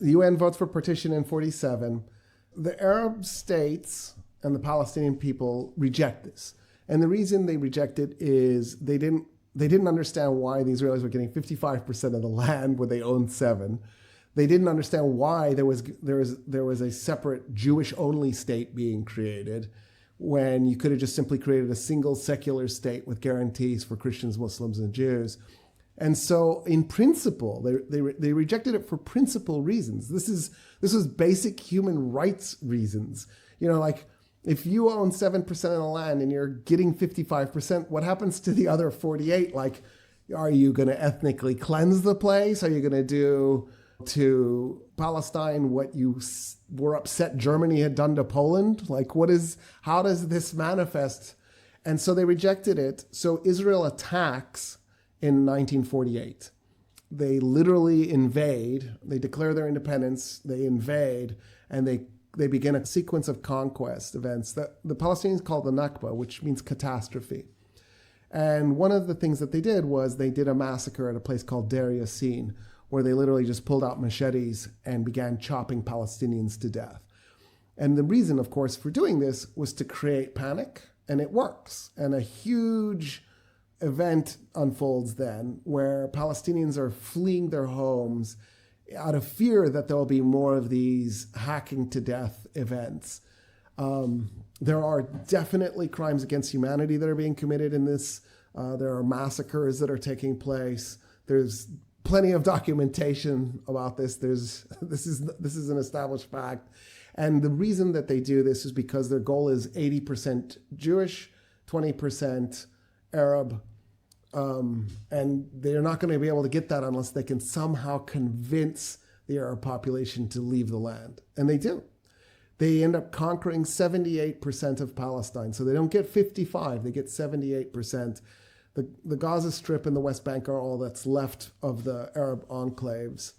The UN votes for partition in 47. The Arab states and the Palestinian people reject this. And the reason they reject it is they didn't understand why the Israelis were getting 55% of the land where they owned 7. They didn't understand why there was a separate Jewish-only state being created when you could have just simply created a single secular state with guarantees for Christians, Muslims, and Jews. And so, in principle, they rejected it for principal reasons. This was basic human rights reasons. Like if you own 7% of the land and you're getting 55%, what happens to the other 48? Like, are you going to ethnically cleanse the place? Are you going to do to Palestine what you were upset Germany had done to Poland? Like, how does this manifest? And so they rejected it. So Israel attacks in 1948. They literally invade, they declare their independence, they invade, and they begin a sequence of conquest events that the Palestinians call the Nakba, which means catastrophe. And one of the things that they did was they did a massacre at a place called Deir Yassin, where they literally just pulled out machetes and began chopping Palestinians to death. And the reason, of course, for doing this was to create panic, and it works. And a huge event unfolds then where Palestinians are fleeing their homes out of fear that there will be more of these hacking to death events. There are definitely crimes against humanity that are being committed in this. There are massacres that are taking place. There's plenty of documentation about this. This is an established fact. And the reason that they do this is because their goal is 80% Jewish, 20% Arab, and they're not going to be able to get that unless they can somehow convince the Arab population to leave the land. And they do. They end up conquering 78% of Palestine. So they don't get 55, they get 78%. The Gaza Strip and the West Bank are all that's left of the Arab enclaves.